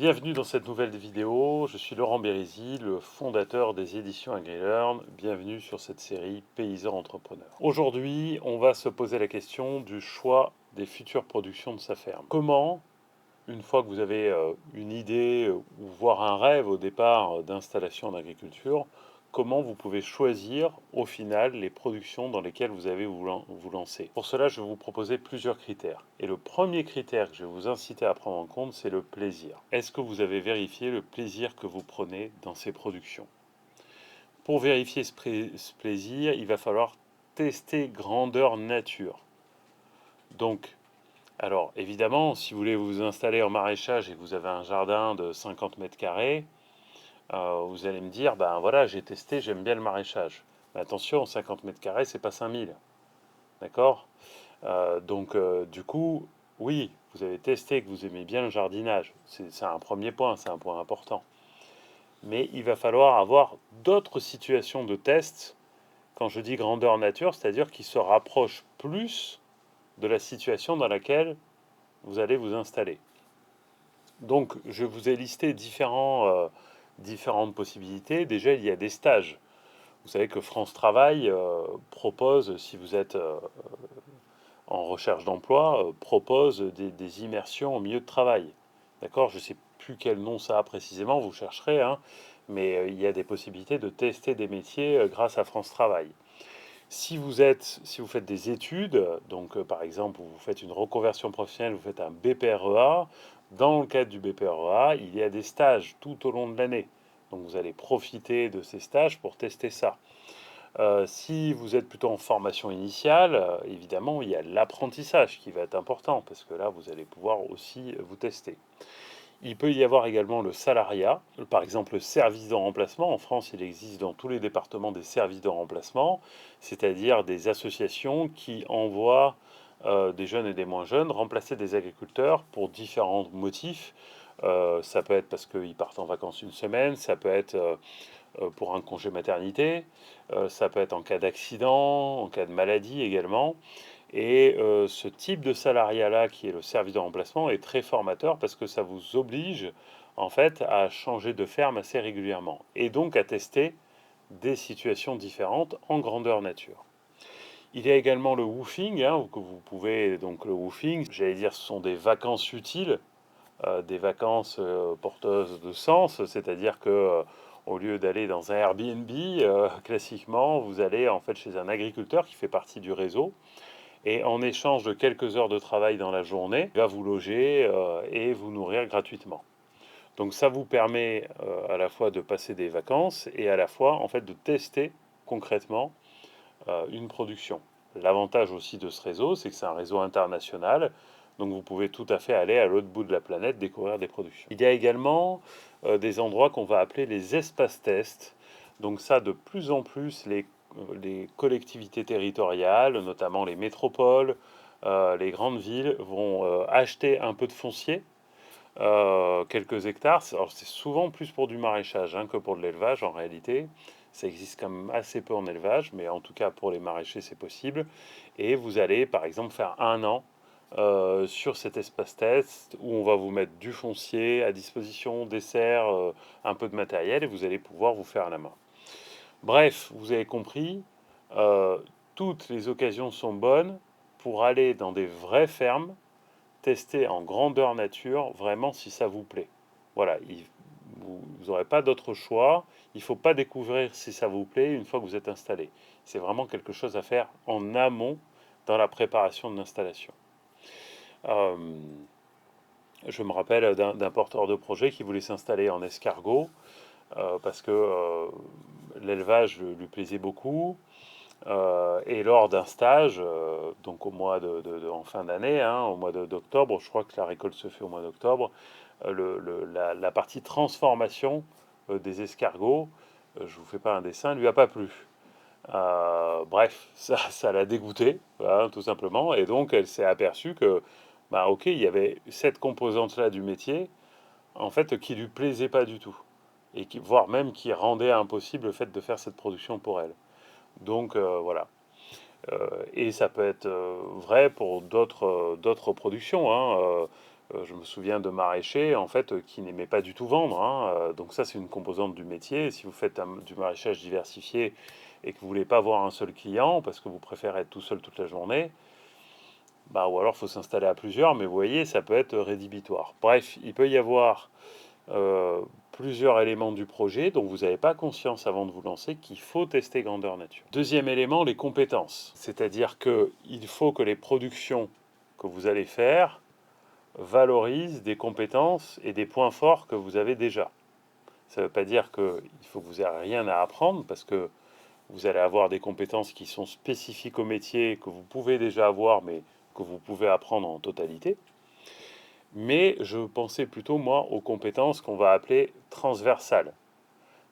Bienvenue dans cette nouvelle vidéo, je suis Laurent Bérisy, le fondateur des éditions AgriLearn. Bienvenue sur cette série Paysans Entrepreneurs. Aujourd'hui, on va se poser la question du choix des futures productions de sa ferme. Comment, une fois que vous avez une idée ou voire un rêve au départ d'installation en agriculture, comment vous pouvez choisir au final les productions dans lesquelles vous allez vous lancer. Pour cela, je vais vous proposer plusieurs critères. Et le premier critère que je vais vous inciter à prendre en compte, c'est le plaisir. Est-ce que vous avez vérifié le plaisir que vous prenez dans ces productions? Pour vérifier ce plaisir, il va falloir tester grandeur nature. Donc, alors évidemment, si vous voulez vous installer en maraîchage et que vous avez un jardin de 50 mètres carrés, vous allez me dire, ben voilà, j'ai testé, j'aime bien le maraîchage. Mais attention, 50 mètres carrés, c'est pas 5000. D'accord? Du coup, oui, vous avez testé que vous aimez bien le jardinage. C'est un premier point, c'est un point important. Mais il va falloir avoir d'autres situations de test, quand je dis grandeur nature, c'est-à-dire qui se rapprochent plus de la situation dans laquelle vous allez vous installer. Donc, je vous ai listé différentes possibilités. Déjà, il y a des stages. Vous savez que France Travail propose, si vous êtes en recherche d'emploi, propose des immersions au milieu de travail. D'accord? Je ne sais plus quel nom ça a précisément, vous chercherez, hein, mais il y a des possibilités de tester des métiers grâce à France Travail. Si vous faites des études, donc par exemple vous faites une reconversion professionnelle, vous faites un BPREA, dans le cadre du BPREA, il y a des stages tout au long de l'année. Donc vous allez profiter de ces stages pour tester ça. Si vous êtes plutôt en formation initiale, évidemment, il y a l'apprentissage qui va être important, parce que là, vous allez pouvoir aussi vous tester. Il peut y avoir également le salariat, par exemple le service de remplacement. En France, il existe dans tous les départements des services de remplacement, c'est-à-dire des associations qui envoient des jeunes et des moins jeunes remplacer des agriculteurs pour différents motifs. Ça peut être parce qu'ils partent en vacances une semaine, ça peut être pour un congé maternité, ça peut être en cas d'accident, en cas de maladie également. Et ce type de salariat-là, qui est le service de remplacement, est très formateur parce que ça vous oblige en fait à changer de ferme assez régulièrement et donc à tester des situations différentes en grandeur nature. Il y a également le woofing, hein, que vous pouvez, donc le woofing, j'allais dire, ce sont des vacances utiles, des vacances porteuses de sens, c'est-à-dire que au lieu d'aller dans un Airbnb, classiquement, vous allez en fait chez un agriculteur qui fait partie du réseau et en échange de quelques heures de travail dans la journée, il va vous loger et vous nourrir gratuitement. Donc ça vous permet à la fois de passer des vacances et à la fois en fait de tester concrètement une production. L'avantage aussi de ce réseau, c'est que c'est un réseau international, donc vous pouvez tout à fait aller à l'autre bout de la planète découvrir des productions. Il y a également des endroits qu'on va appeler les espaces tests. Donc ça, de plus en plus, les collectivités territoriales, notamment les métropoles, les grandes villes, vont acheter un peu de foncier, quelques hectares. Alors c'est souvent plus pour du maraîchage hein, que pour de l'élevage en réalité. Ça existe quand même assez peu en élevage, mais en tout cas pour les maraîchers c'est possible. Et vous allez par exemple faire un an sur cet espace test où on va vous mettre du foncier à disposition, des serres, un peu de matériel et vous allez pouvoir vous faire à la main. Bref, vous avez compris, euh, toutes les occasions sont bonnes pour aller dans des vraies fermes, tester en grandeur nature, vraiment si ça vous plaît. Voilà, vous n'aurez pas d'autre choix. Il ne faut pas découvrir si ça vous plaît une fois que vous êtes installé. C'est vraiment quelque chose à faire en amont dans la préparation de l'installation. Euh, je me rappelle d'un porteur de projet qui voulait s'installer en escargot parce que l'élevage lui plaisait beaucoup. Et lors d'un stage, donc au mois en fin d'année, hein, au mois d'octobre, je crois que la récolte se fait au mois d'octobre, la partie transformation des escargots, je vous fais pas un dessin, lui a pas plu. Bref, ça l'a dégoûté, voilà, tout simplement, et donc elle s'est aperçue que, bah, ok, il y avait cette composante-là du métier, en fait, qui lui plaisait pas du tout, et voire même qui rendait impossible le fait de faire cette production pour elle. Donc voilà. Et ça peut être vrai pour d'autres productions, hein. Je me souviens de maraîchers en fait qui n'aimaient pas du tout vendre, hein. Donc ça c'est une composante du métier. Si vous faites du maraîchage diversifié et que vous voulez pas avoir un seul client parce que vous préférez être tout seul toute la journée, bah, ou alors il faut s'installer à plusieurs, mais vous voyez, ça peut être rédhibitoire. Bref, il peut y avoir plusieurs éléments du projet dont vous n'avez pas conscience avant de vous lancer qu'il faut tester grandeur nature. Deuxième élément, les compétences. C'est-à-dire qu'il faut que les productions que vous allez faire valorisent des compétences et des points forts que vous avez déjà. Ça ne veut pas dire qu'il faut que vous n'ayez rien à apprendre, parce que vous allez avoir des compétences qui sont spécifiques au métier, que vous pouvez déjà avoir, mais que vous pouvez apprendre en totalité. Mais je pensais plutôt, moi, aux compétences qu'on va appeler transversales,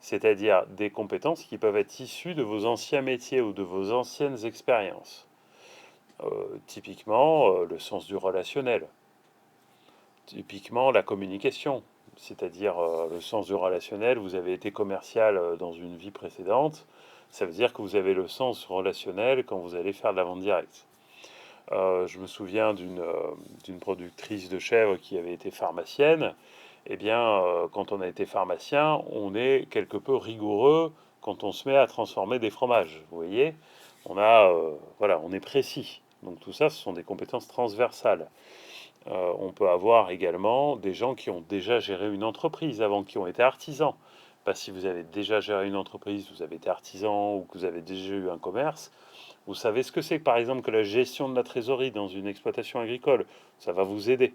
c'est-à-dire des compétences qui peuvent être issues de vos anciens métiers ou de vos anciennes expériences. Typiquement, le sens du relationnel, typiquement la communication, c'est-à-dire le sens du relationnel. Vous avez été commercial dans une vie précédente, ça veut dire que vous avez le sens relationnel quand vous allez faire de la vente directe. Je me souviens d'une productrice de chèvres qui avait été pharmacienne. Eh bien, quand on a été pharmacien, on est quelque peu rigoureux quand on se met à transformer des fromages. Vous voyez, voilà, on est précis. Donc tout ça, ce sont des compétences transversales. On peut avoir également des gens qui ont déjà géré une entreprise avant, qui ont été artisans. Parce que si vous avez déjà géré une entreprise, vous avez été artisan ou que vous avez déjà eu un commerce, vous savez ce que c'est, par exemple, que la gestion de la trésorerie dans une exploitation agricole. Ça va vous aider.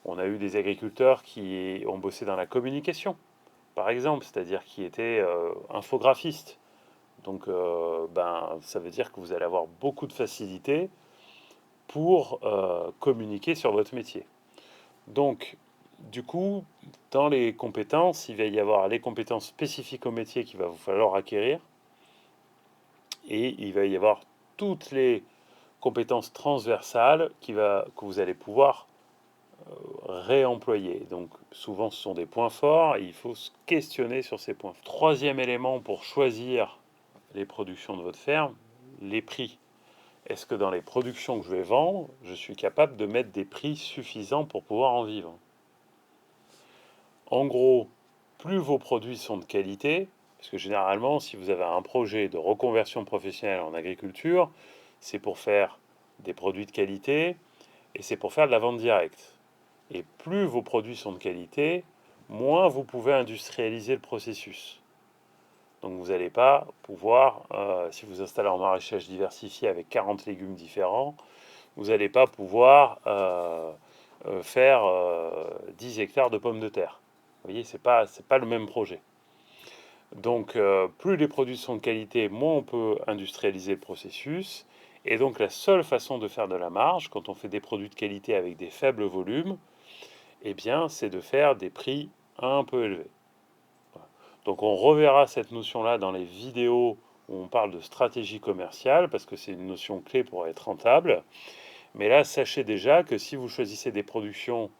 On a eu des agriculteurs qui ont bossé dans la communication, par exemple, c'est-à-dire qui étaient infographistes. Donc, ça veut dire que vous allez avoir beaucoup de facilité pour communiquer sur votre métier. Donc, du coup, dans les compétences, il va y avoir les compétences spécifiques au métier qu'il va vous falloir acquérir, et il va y avoir toutes les compétences transversales que vous allez pouvoir réemployer. Donc souvent ce sont des points forts et il faut se questionner sur ces points. Troisième élément pour choisir les productions de votre ferme, les prix. Est-ce que dans les productions que je vais vendre, je suis capable de mettre des prix suffisants pour pouvoir en vivre? En gros, plus vos produits sont de qualité, parce que généralement, si vous avez un projet de reconversion professionnelle en agriculture, c'est pour faire des produits de qualité et c'est pour faire de la vente directe. Et plus vos produits sont de qualité, moins vous pouvez industrialiser le processus. Donc vous n'allez pas pouvoir, si vous installez en maraîchage diversifié avec 40 légumes différents, vous n'allez pas pouvoir faire 10 hectares de pommes de terre. Vous voyez, c'est pas le même projet. Donc plus les produits sont de qualité, moins on peut industrialiser le processus. Et donc la seule façon de faire de la marge, quand on fait des produits de qualité avec des faibles volumes, eh bien, c'est de faire des prix un peu élevés. Voilà. Donc on reverra cette notion-là dans les vidéos où on parle de stratégie commerciale, parce que c'est une notion clé pour être rentable. Mais là, sachez déjà que si vous choisissez des productions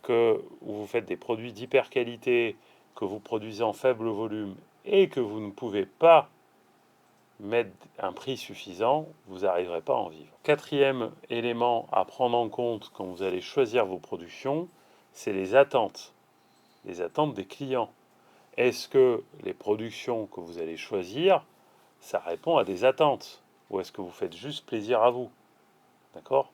où vous faites des produits d'hyper qualité, que vous produisez en faible volume et que vous ne pouvez pas mettre un prix suffisant, vous n'arriverez pas à en vivre. Quatrième élément à prendre en compte quand vous allez choisir vos productions, c'est les attentes des clients. Est-ce que les productions que vous allez choisir, ça répond à des attentes? Ou est-ce que vous faites juste plaisir à vous? D'accord?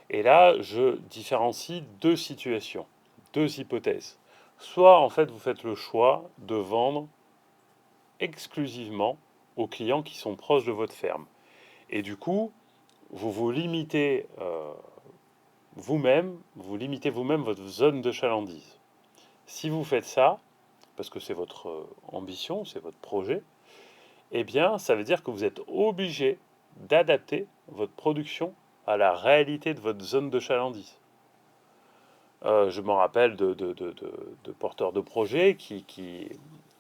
Et là, je différencie deux situations, deux hypothèses. Soit, en fait, vous faites le choix de vendre exclusivement aux clients qui sont proches de votre ferme. Et du coup, vous vous limitez vous-même votre zone de chalandise. Si vous faites ça, parce que c'est votre ambition, c'est votre projet, eh bien, ça veut dire que vous êtes obligé d'adapter votre production à la réalité de votre zone de chalandise. Je me rappelle de porteurs de projets qui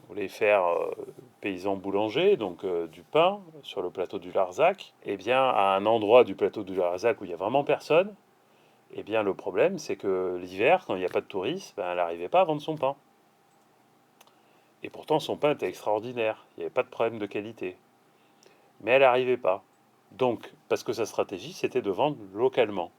voulaient faire paysan boulanger, donc du pain sur le plateau du Larzac. Eh bien, à un endroit du plateau du Larzac où il n'y a vraiment personne, eh bien, le problème, c'est que l'hiver, quand il n'y a pas de touristes, ben, elle n'arrivait pas à vendre son pain. Et pourtant, son pain était extraordinaire. Il n'y avait pas de problème de qualité. Mais elle n'arrivait pas. Donc, parce que sa stratégie, c'était de vendre localement.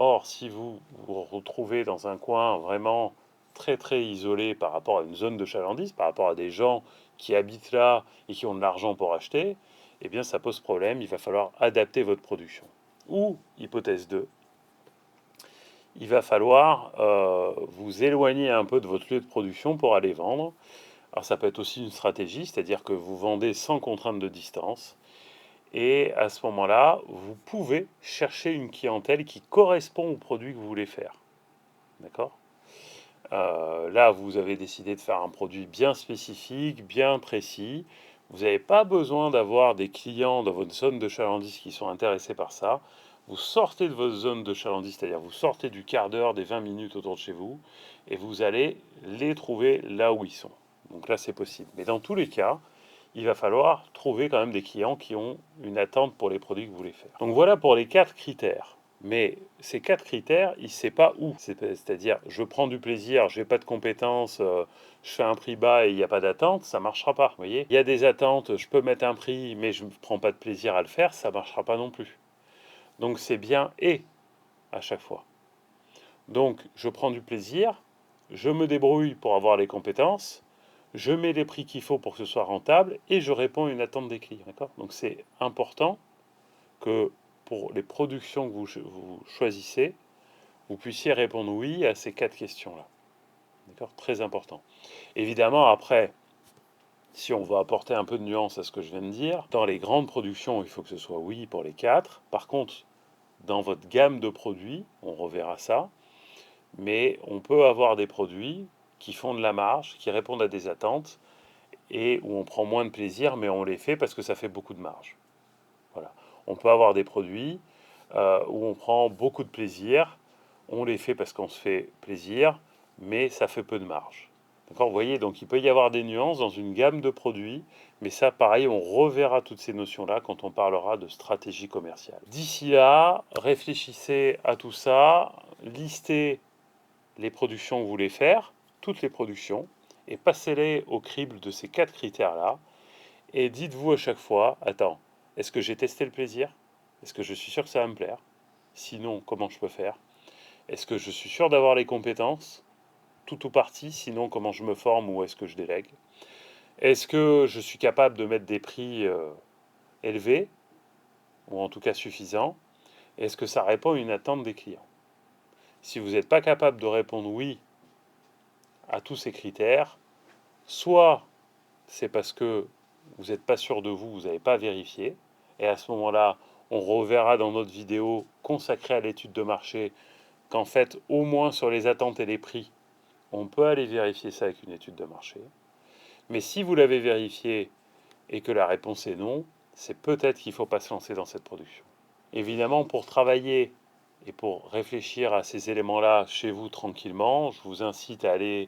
Or, si vous vous retrouvez dans un coin vraiment très très isolé par rapport à une zone de chalandise, par rapport à des gens qui habitent là et qui ont de l'argent pour acheter, eh bien ça pose problème, il va falloir adapter votre production. Ou, hypothèse 2, il va falloir vous éloigner un peu de votre lieu de production pour aller vendre. Alors ça peut être aussi une stratégie, c'est-à-dire que vous vendez sans contrainte de distance. Et à ce moment-là, vous pouvez chercher une clientèle qui correspond au produit que vous voulez faire. D'accord? Là, vous avez décidé de faire un produit bien spécifique, bien précis. Vous n'avez pas besoin d'avoir des clients dans votre zone de chalandise qui sont intéressés par ça. Vous sortez de votre zone de chalandise, c'est-à-dire vous sortez du quart d'heure, des 20 minutes autour de chez vous, et vous allez les trouver là où ils sont. Donc là, c'est possible. Mais dans tous les cas, il va falloir trouver quand même des clients qui ont une attente pour les produits que vous voulez faire. Donc voilà pour les 4 critères. Mais ces 4 critères, il ne sait pas où. C'est-à-dire, je prends du plaisir, je n'ai pas de compétences, je fais un prix bas et il n'y a pas d'attente, ça ne marchera pas. Vous voyez, il y a des attentes, je peux mettre un prix, mais je ne prends pas de plaisir à le faire, ça ne marchera pas non plus. Donc c'est bien et à chaque fois. Donc je prends du plaisir, je me débrouille pour avoir les compétences, je mets les prix qu'il faut pour que ce soit rentable et je réponds à une attente des clients. D'accord? Donc c'est important que pour les productions que vous choisissez, vous puissiez répondre oui à ces 4 questions-là. D'accord? Très important. Évidemment, après, si on veut apporter un peu de nuance à ce que je viens de dire, dans les grandes productions, il faut que ce soit oui pour les 4. Par contre, dans votre gamme de produits, on reverra ça, mais on peut avoir des produits qui font de la marge, qui répondent à des attentes, et où on prend moins de plaisir, mais on les fait parce que ça fait beaucoup de marge. Voilà. On peut avoir des produits où on prend beaucoup de plaisir, on les fait parce qu'on se fait plaisir, mais ça fait peu de marge. D'accord? Vous voyez, donc il peut y avoir des nuances dans une gamme de produits, mais ça, pareil, on reverra toutes ces notions-là quand on parlera de stratégie commerciale. D'ici là, réfléchissez à tout ça, listez les productions que vous voulez faire, toutes les productions, et passez-les au crible de ces 4 critères-là, et dites-vous à chaque fois, attends, est-ce que j'ai testé le plaisir? Est-ce que je suis sûr que ça va me plaire? Sinon, comment je peux faire? Est-ce que je suis sûr d'avoir les compétences? Tout ou partie, sinon comment je me forme ou est-ce que je délègue? Est-ce que je suis capable de mettre des prix élevés, ou en tout cas suffisants? Est-ce que ça répond à une attente des clients? Si vous n'êtes pas capable de répondre oui à tous ces critères, soit c'est parce que vous n'êtes pas sûr de vous, vous n'avez pas vérifié, et à ce moment-là, on reverra dans notre vidéo consacrée à l'étude de marché qu'en fait, au moins sur les attentes et les prix, on peut aller vérifier ça avec une étude de marché. Mais si vous l'avez vérifié et que la réponse est non, c'est peut-être qu'il ne faut pas se lancer dans cette production. Évidemment, pour travailler et pour réfléchir à ces éléments-là chez vous tranquillement, je vous incite à aller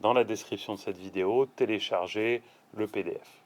dans la description de cette vidéo, télécharger le PDF.